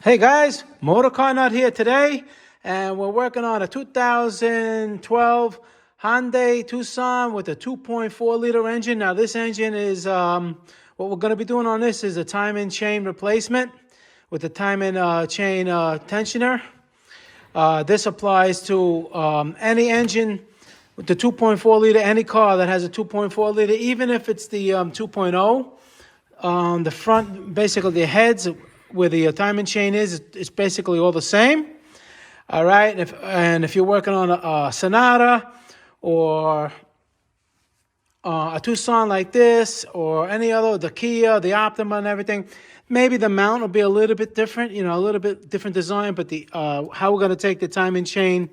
Hey guys, MotorCarNut here today, and we're working on a 2012 Hyundai Tucson with a 2.4 liter engine. Now this engine is, what we're going to be doing on this is a timing chain replacement with the timing chain tensioner. This applies to any engine with the 2.4 liter, any car that has a 2.4 liter, even if it's the 2.0. The front, basically the heads, where the timing chain is, it's basically all the same. All right, if you're working on a Sonata or a Tucson like this, or any other, the Kia, the Optima, and everything, maybe the mount will be a little bit different. A little bit different design, but the how we're going to take the timing chain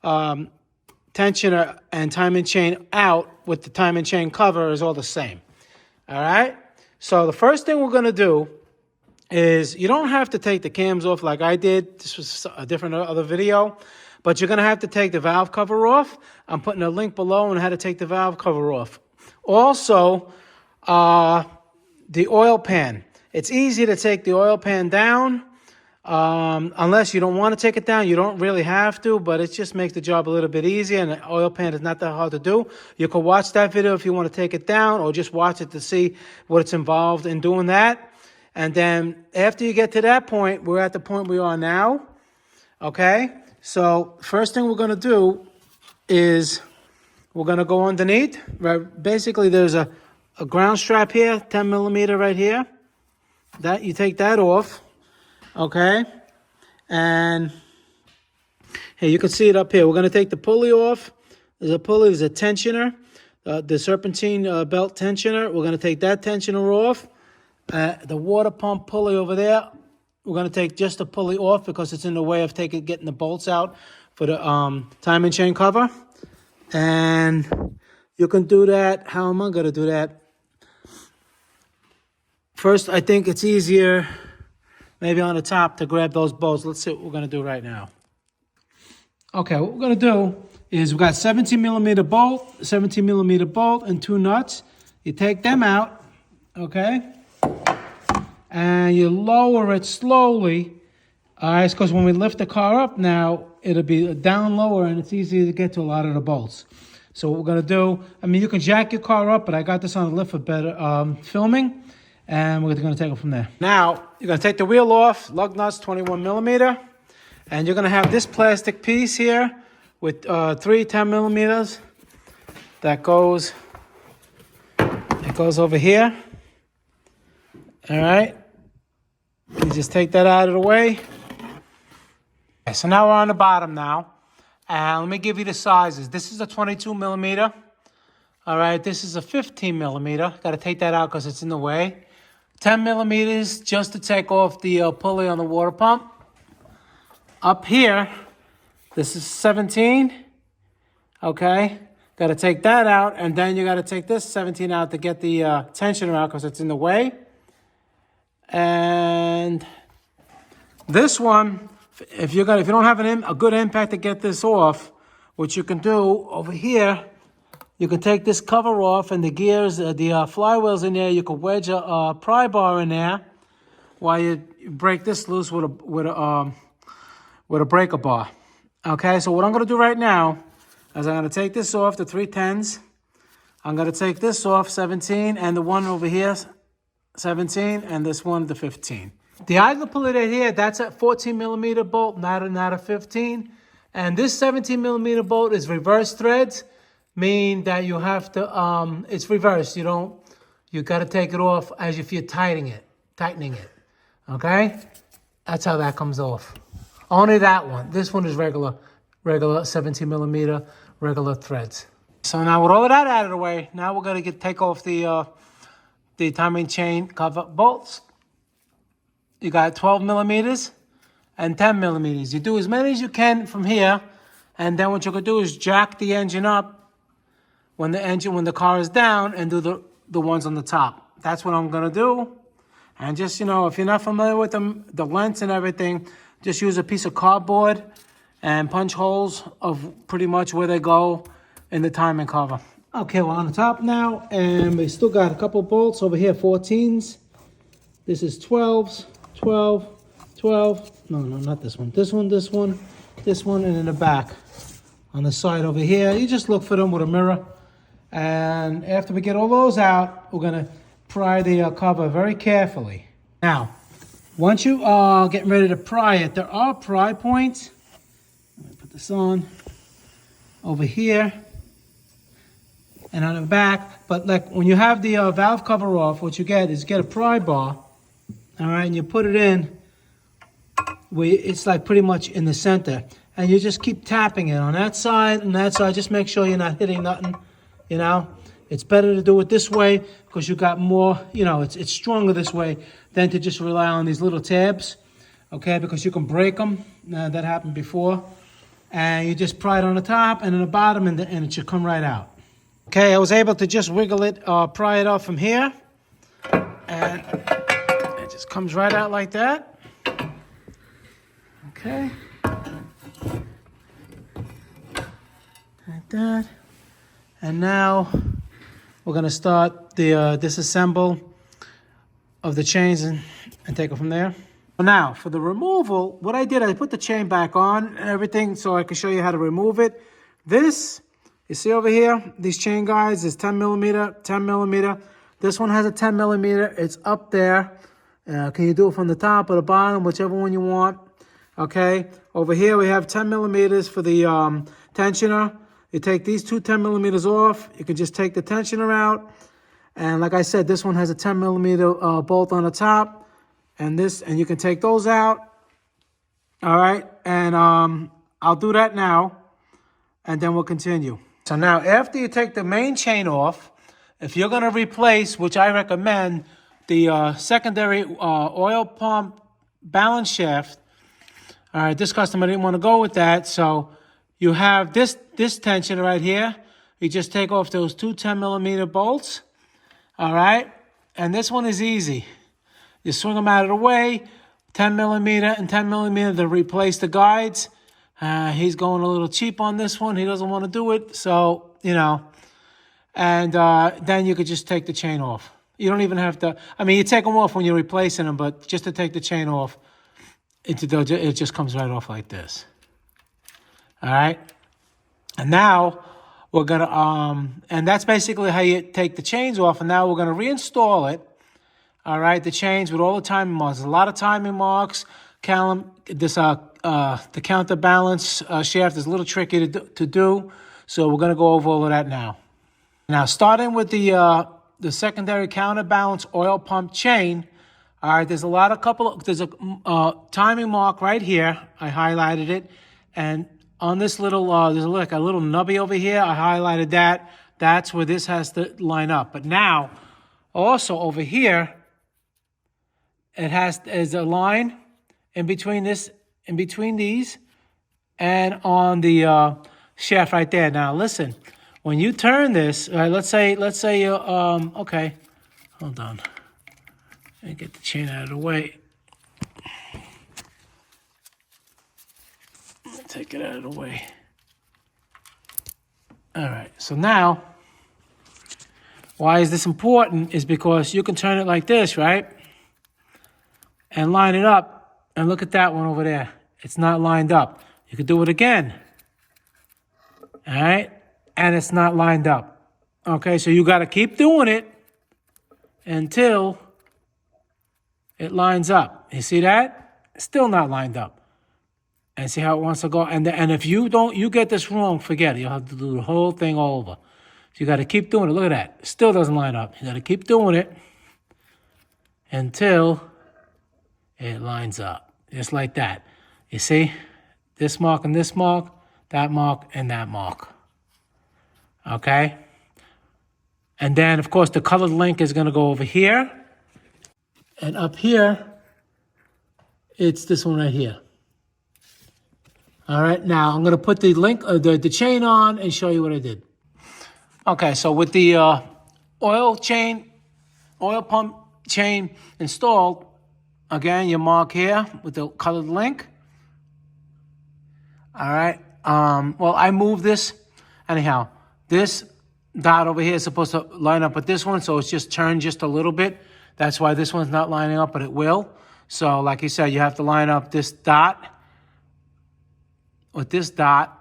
tensioner and timing chain out with the timing chain cover is all the same. All right. So the first thing we're going to do is, you don't have to take the cams off like I did. This was a different other video, but you're going to have to take the valve cover off. I'm putting a link below on how to take the valve cover off. Also, the oil pan. It's easy to take the oil pan down, unless you don't want to take it down. You don't really have to, but it just makes the job a little bit easier, and the oil pan is not that hard to do. You can watch that video if you want to take it down, or just watch it to see what's involved in doing that. And then after you get to that point, we're at the point we are now, okay? So first thing we're going to do is we're going to go underneath. Right? Basically, there's a ground strap here, 10 millimeter right here. That you take that off, okay? And here, you can see it up here. We're going to take the pulley off. There's a pulley, there's a tensioner, the serpentine belt tensioner. We're going to take that tensioner off. The water pump pulley over there, we're going to take just the pulley off because it's in the way of getting the bolts out for the timing chain cover. And you can do that. How am I going to do that? First, I think it's easier maybe on the top to grab those bolts. Let's see what we're going to do right now. Okay, what we're going to do is we've got 17 millimeter bolt, and two nuts. You take them out, okay? And you lower it slowly. All right, because when we lift the car up now, it'll be down lower, and it's easy to get to a lot of the bolts. So what we're going to do, you can jack your car up, but I got this on the lift for better filming, and we're going to take it from there. Now, you're going to take the wheel off, lug nuts, 21 millimeter, and you're going to have this plastic piece here with 3 10 millimeters that goes over here. All right, you just take that out of the way. Okay, so now we're on the bottom now. And let me give you the sizes. This is a 22 millimeter. All right, this is a 15 millimeter. Got to take that out because it's in the way. 10 millimeters just to take off the pulley on the water pump. Up here, this is 17. Okay, got to take that out. And then you got to take this 17 out to get the tensioner out because it's in the way. And this one, if you don't have a good impact to get this off, what you can do over here, you can take this cover off, and the gears, the flywheels in there. You can wedge a pry bar in there while you break this loose with a breaker bar. Okay, so what I'm going to do right now is I'm going to take this off, the 310s. I'm going to take this off, 17, and the one over here, 17, and this one, the 15. The idler pulley right here, that's a 14 millimeter bolt, not a 15. And this 17 millimeter bolt is reverse threads, meaning that you have to, it's reversed. You got to take it off as if you're tightening it. Okay? That's how that comes off. Only that one. This one is regular 17 millimeter, regular threads. So now with all of that out of the way, now we're going to take off the timing chain cover bolts. You got 12 millimeters and 10 millimeters. You do as many as you can from here, and then what you can do is jack the engine up when the car is down, and do the ones on the top. That's what I'm gonna do. And just, if you're not familiar with the lengths and everything, just use a piece of cardboard and punch holes of pretty much where they go in the timing cover. Okay, we're on the top now, and we still got a couple bolts over here, 14s. This is 12s, 12, 12. No, not this one. This one, and in the back. On the side over here. You just look for them with a mirror. And after we get all those out, we're going to pry the cover very carefully. Now, once you are getting ready to pry it, there are pry points. Let me put this on over here and on the back. But like when you have the valve cover off, what you get is a pry bar. All right, and you put it in where it's like pretty much in the center. And you just keep tapping it on that side and that side. Just make sure you're not hitting nothing, you know. It's better to do it this way because you got more, you know, it's stronger this way than to just rely on these little tabs, okay, because you can break them. That happened before. And you just pry it on the top and on the bottom, and it should come right out. Okay, I was able to just wiggle it, pry it off from here. And it just comes right out like that. Okay. Like that. And now we're going to start the disassemble of the chains and take it from there. Now, for the removal, what I did, I put the chain back on and everything so I can show you how to remove it. This, you see over here, these chain guides is 10 millimeter, 10 millimeter. This one has a 10 millimeter. It's up there. Can you do it from the top or the bottom, whichever one you want? Okay. Over here, we have 10 millimeters for the tensioner. You take these two 10 millimeters off. You can just take the tensioner out. And like I said, this one has a 10 millimeter bolt on the top. And you can take those out. All right. And I'll do that now. And then we'll continue. So now, after you take the main chain off, if you're going to replace, which I recommend, the secondary oil pump balance shaft. All right. This customer didn't want to go with that. So you have this tensioner right here. You just take off those two 10 millimeter bolts. All right. And this one is easy. You swing them out of the way, 10 millimeter and 10 millimeter to replace the guides. He's going a little cheap on this one. He doesn't want to do it. So, you know, and then you could just take the chain off. You don't even have to, I mean, you take them off when you're replacing them, but just to take the chain off, it just comes right off like this. All right. And now we're going to, and that's basically how you take the chains off. And now we're going to reinstall it. All right, the chains with all the timing marks. There's a lot of timing marks. The counterbalance shaft is a little tricky to do, so we're going to go over all of that now. Now, starting with the secondary counterbalance oil pump chain. All right, there's a timing mark right here. I highlighted it, and on this little there's like a little nubby over here. I highlighted that. That's where this has to line up. But now, also over here, there's a line in between these, and on the shaft right there. Now listen, when you turn this, let's say you okay, hold on, and get the chain out of the way. Take it out of the way. All right. So now, why is this important? Is because you can turn it like this, right? And line it up, and look at that one over there. It's not lined up. You could do it again. All right? And it's not lined up. Okay, so you got to keep doing it until it lines up. You see that? It's still not lined up. And see how it wants to go? And if you get this wrong, forget it. You'll have to do the whole thing all over. So you got to keep doing it. Look at that. It still doesn't line up. You got to keep doing it until it lines up, just like that. You see? This mark and this mark, that mark and that mark. Okay? And then, of course, the colored link is going to go over here. And up here, it's this one right here. All right, now I'm going to put the link, the chain on and show you what I did. Okay, so with the oil pump chain installed, again, you mark here with the colored link. All right. Well, I moved this. Anyhow, this dot over here is supposed to line up with this one, so it's just turned just a little bit. That's why this one's not lining up, but it will. So like you said, you have to line up this dot with this dot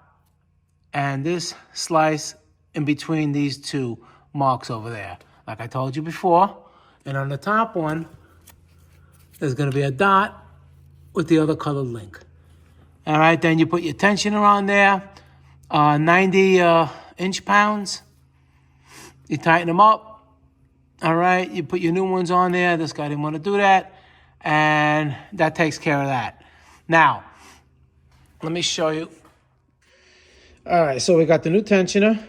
and this slice in between these two marks over there, like I told you before. And on the top one, there's gonna be a dot with the other colored link. All right, then you put your tensioner on there, 90 inch-pounds. You tighten them up. All right, you put your new ones on there. This guy didn't want to do that. And that takes care of that. Now, let me show you. All right, so we got the new tensioner,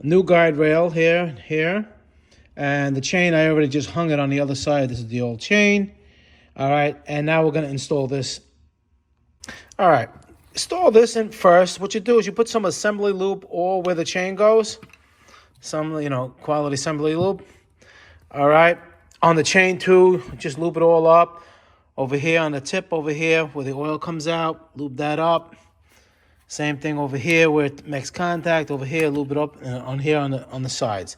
new guide rail here. And the chain, I already just hung it on the other side. This is the old chain. All right, and now we're gonna install this. All right, install this in first. What you do is you put some assembly lube all where the chain goes. Some, quality assembly lube. All right, on the chain too, just lube it all up. Over here on the tip over here where the oil comes out, lube that up. Same thing over here where it makes contact. Over here, lube it up, and on here on the sides.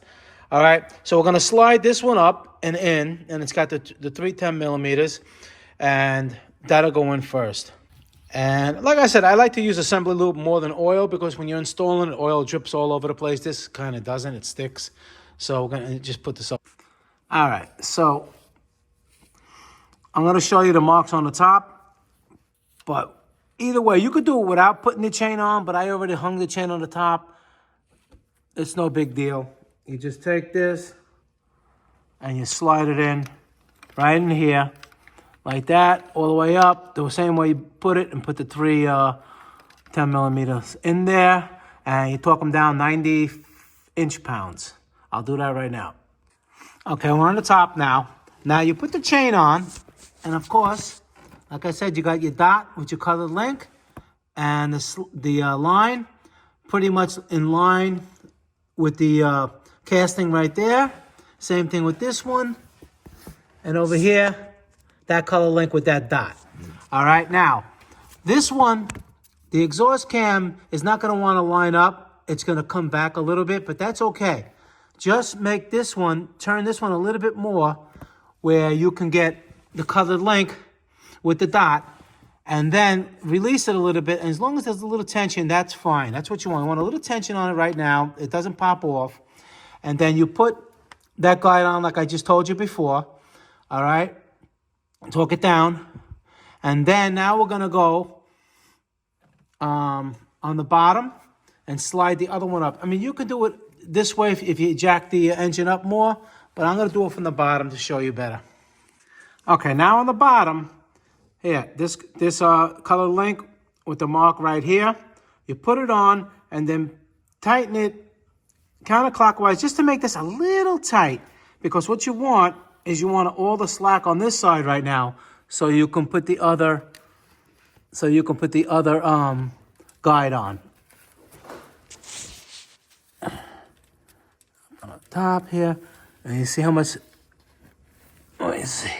All right, so we're gonna slide this one up and in, and it's got the 310 millimeters, and that'll go in first. And like I said, I like to use assembly lube more than oil because when you're installing it, oil drips all over the place. This kind of doesn't, it sticks. So we're gonna just put this up. All right, so I'm gonna show you the marks on the top, but either way, you could do it without putting the chain on, but I already hung the chain on the top. It's no big deal. You just take this and you slide it in right in here like that, all the way up, the same way you put it, and put the 10 millimeters in there, and you torque them down 90 inch-pounds. I'll do that right now. Okay, we're on the top now. Now you put the chain on, and of course, like I said, you got your dot with your colored link, and the line pretty much in line with the casting right there. Same thing with this one. And over here, that color link with that dot. All right, now, this one, the exhaust cam is not gonna wanna line up. It's gonna come back a little bit, but that's okay. Just make this one, turn this one a little bit more where you can get the colored link with the dot, and then release it a little bit. And as long as there's a little tension, that's fine. That's what you want. You want a little tension on it right now. It doesn't pop off. And then you put that guide on like I just told you before. All right? Torque it down. And then now we're going to go on the bottom and slide the other one up. I mean, you can do it this way if you jack the engine up more, but I'm going to do it from the bottom to show you better. Okay, now on the bottom, here, this color link with the mark right here, you put it on and then tighten it counterclockwise just to make this a little tight, because what you want is you want all the slack on this side right now, so you can put the other guide on. On the top here, and you see how much. Let me see.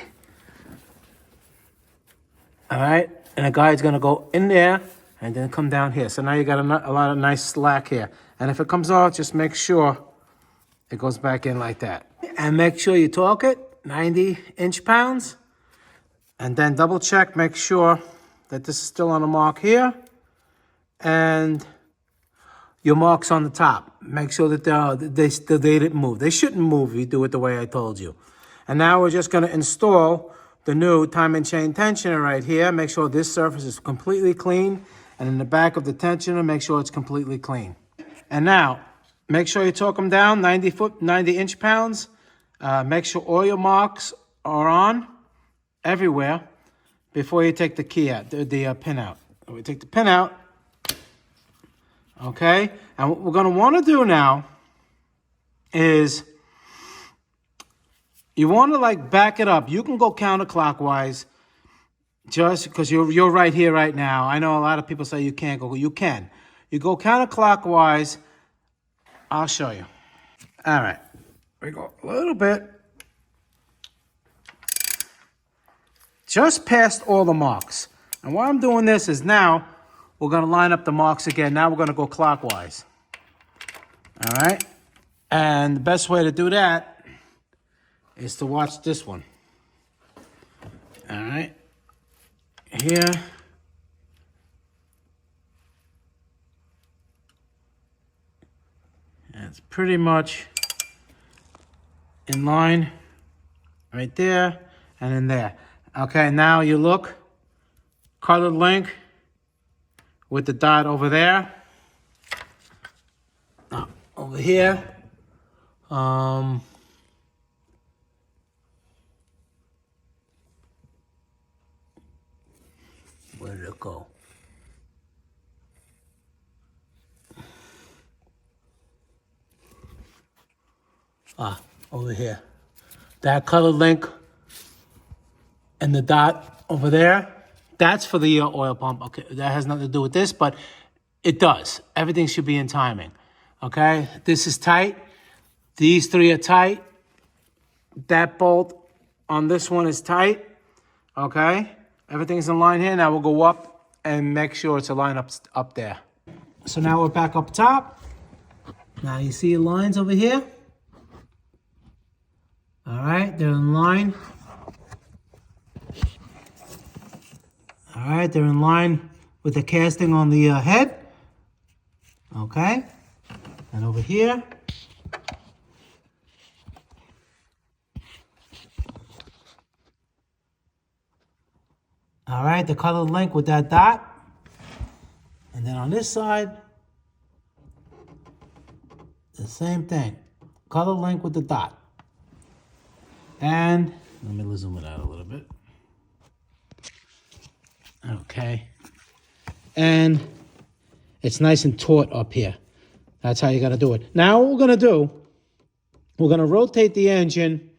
All right, and the guide's gonna go in there and then come down here. So now you got a lot of nice slack here. And if it comes off, just make sure it goes back in like that. And make sure you torque it, 90 inch-pounds. And then double check, make sure that this is still on the mark here. And your marks on the top. Make sure that they didn't move. They shouldn't move if you do it the way I told you. And now we're just gonna install the new time and chain tensioner right here. Make sure this surface is completely clean. And in the back of the tensioner, make sure it's completely clean. And now, make sure you torque them down 90 inch-pounds. Make sure all your marks are on everywhere before you take the key out, the pin out. We take the pin out. Okay? And what we're going to want to do now is you want to like back it up. You can go counterclockwise just because you're right here right now. I know a lot of people say you can't go. You can. You go counterclockwise. I'll show you. All right. We go a little bit. Just past all the marks. And why I'm doing this is now we're going to line up the marks again. Now we're going to go clockwise. All right. And the best way to do that is to watch this one. All right, here. It's pretty much in line right there and in there. Okay, now you look, colored link with the dot over there. Over here. Where did it go? Over here. That colored link and the dot over there, that's for the oil pump. Okay, that has nothing to do with this, but it does. Everything should be in timing. Okay, this is tight. These three are tight. That bolt on this one is tight. Okay, everything's in line here. Now we'll go up and make sure it's aligned up there. So now we're back up top. Now you see lines over here. All right, they're in line. All right, they're in line with the casting on the head. Okay, and over here. All right, the colored link with that dot. And then on this side, the same thing. Colored link with the dot. And let me zoom it out a little bit. Okay. And it's nice and taut up here. That's how you got to do it. Now what we're going to do, we're going to rotate the engine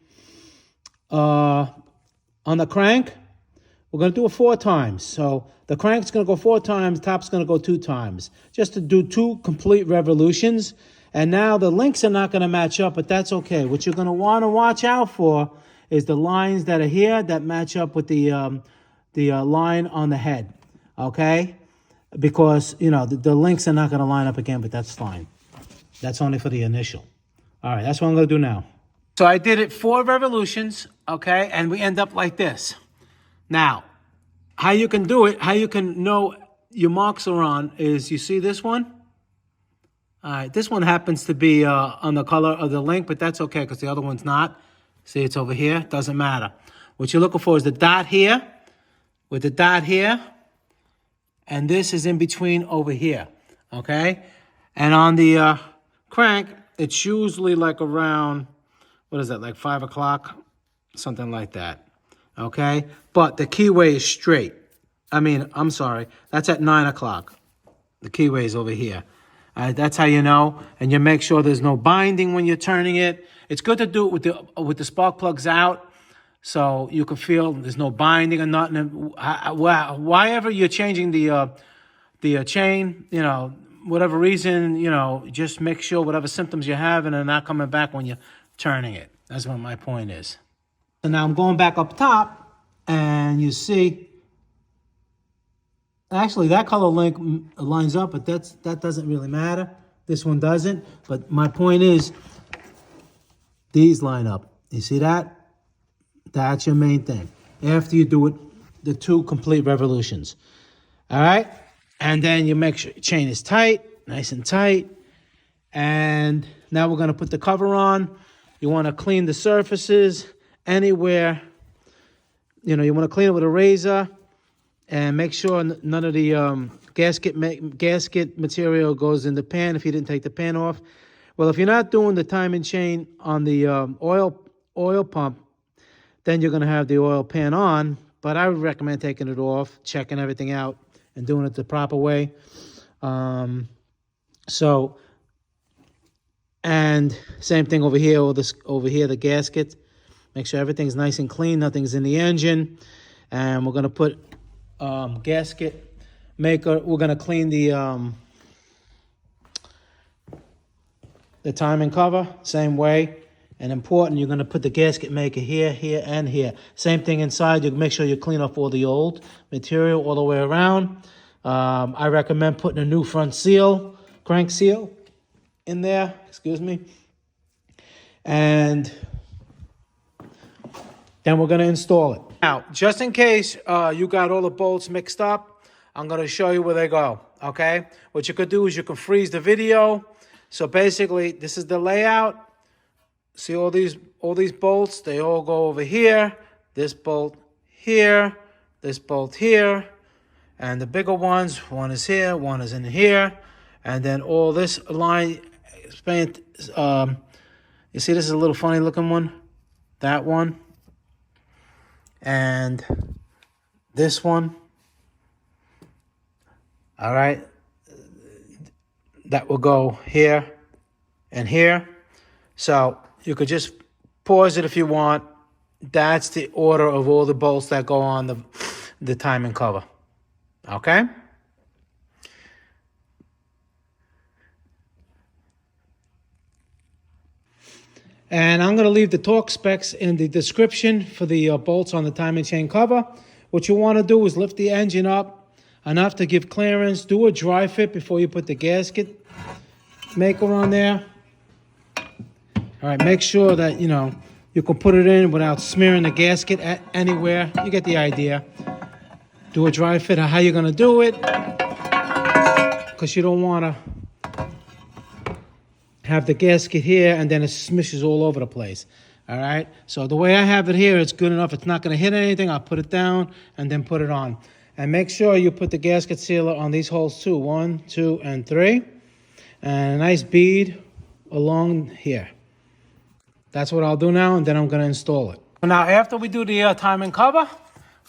on the crank. We're going to do it 4 times. So the crank's going to go 4 times, top's going to go 2 times. Just to do 2 complete revolutions. And now the links are not going to match up, but that's okay. What you're going to want to watch out for is the lines that are here that match up with the line on the head, okay? Because, you know, the links are not going to line up again, but that's fine. That's only for the initial. All right, that's what I'm going to do now. So I did it 4 revolutions, okay? And we end up like this. Now, how you can do it, how you can know your marks are on is, you see this one? All right, this one happens to be on the color of the link, but that's okay because the other one's not. See, it's over here. Doesn't matter. What you're looking for is the dot here with the dot here. And this is in between over here, okay? And on the crank, it's usually like around, what is that, like 5 o'clock? Something like that, okay? But the keyway is straight. I'm sorry. That's at 9 o'clock. The keyway is over here. That's how you know, and you make sure there's no binding when you're turning it. It's good to do it with the spark plugs out, so you can feel there's no binding or nothing. Why ever you're changing the chain, you know, whatever reason, you know, just make sure whatever symptoms you have and they're not coming back when you're turning it. That's what my point is. So now I'm going back up top, and you see. Actually, that color link lines up, but that doesn't really matter. This one doesn't. But my point is, these line up. You see that? That's your main thing. After you do it, the 2 complete revolutions. All right? And then you make sure your chain is tight, nice and tight. And now we're going to put the cover on. You want to clean the surfaces anywhere. You know, you want to clean it with a razor. And make sure none of the gasket material goes in the pan if you didn't take the pan off. Well, if you're not doing the timing chain on the oil pump, then you're going to have the oil pan on. But I would recommend taking it off, checking everything out, and doing it the proper way. And same thing over here, the gasket. Make sure everything's nice and clean, nothing's in the engine. And we're going to put gasket maker. We're going to clean the timing cover, same way. And important, you're going to put the gasket maker here, here, and here. Same thing inside. You make sure you clean off all the old material all the way around. I recommend putting a new front seal, crank seal in there. Excuse me. And Then we're going to install it. Now, just in case you got all the bolts mixed up, I'm going to show you where they go, okay? What you could do is you can freeze the video. So basically, this is the layout. See all these bolts? They all go over here. This bolt here. This bolt here. And the bigger ones, one is here, one is in here. And then all this line, you see this is a little funny looking one? That one. And this one. All right. That will go here and here. So you could just pause it if you want. That's the order of all the bolts that go on the timing cover. Okay? And I'm going to leave the torque specs in the description for the bolts on the timing chain cover. What you want to do is lift the engine up enough to give clearance. Do a dry fit before you put the gasket maker on there. All right, make sure that, you can put it in without smearing the gasket anywhere. You get the idea. Do a dry fit of how you're going to do it, because you don't want to have the gasket here and then it smishes all over the place. All right, so the way I have it here, it's good enough. It's not going to hit anything. I'll put it down and then put it on. And make sure you put the gasket sealer on these holes too. 1, 2, and 3. And a nice bead along here. That's what I'll do now, and then I'm going to install it. Now, after we do the timing cover,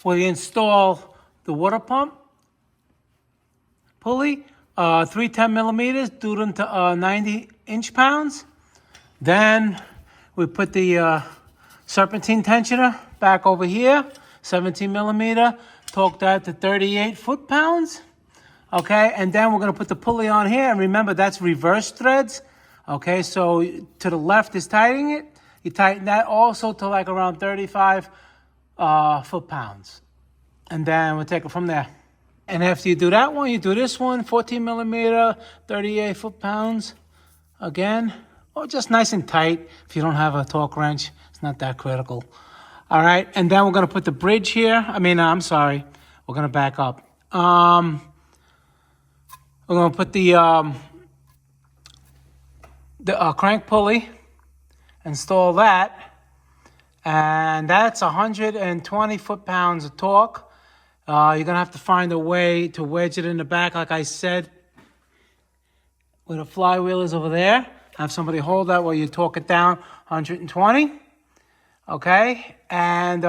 we install the water pump pulley, 310 millimeters, do them to 90 inch-pounds. Then we put the serpentine tensioner back over here, 17 millimeter, torque that to 38 foot-pounds. Okay, and then we're going to put the pulley on here, and remember that's reverse threads. Okay, so to the left is tightening it. You tighten that also to like around 35 foot-pounds. And then we'll take it from there. And after you do that one, you do this one, 14 millimeter, 38 foot-pounds. Again, or just nice and tight. If you don't have a torque wrench, it's not that critical. All right, and then we're going to put the bridge here. I'm sorry. We're going to back up. We're going to put the crank pulley, install that, and that's 120 foot-pounds of torque. You're going to have to find a way to wedge it in the back, like I said, where the flywheel is over there. Have somebody hold that while you torque it down, 120. Okay, and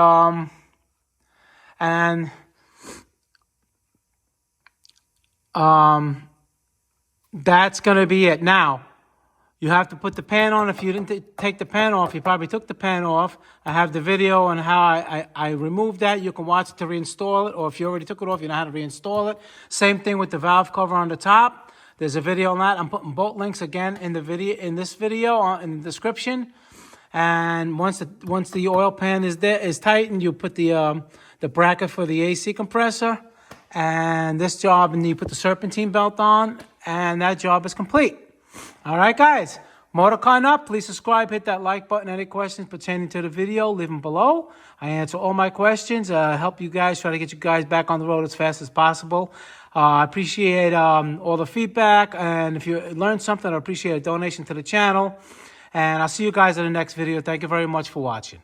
that's going to be it. Now, you have to put the pan on. If you didn't take the pan off, you probably took the pan off. I have the video on how I removed that. You can watch it to reinstall it, or if you already took it off, you know how to reinstall it. Same thing with the valve cover on the top. There's a video on that. I'm putting both links again in this video in the description. And once the oil pan is tightened, you put the bracket for the AC compressor, and this job, and you put the serpentine belt on, and that job is complete. All right, guys. MotorCarNut, please subscribe, hit that like button. Any questions pertaining to the video, leave them below. I answer all my questions, help you guys, try to get you guys back on the road as fast as possible. I appreciate all the feedback, and if you learned something, I appreciate a donation to the channel. And I'll see you guys in the next video. Thank you very much for watching.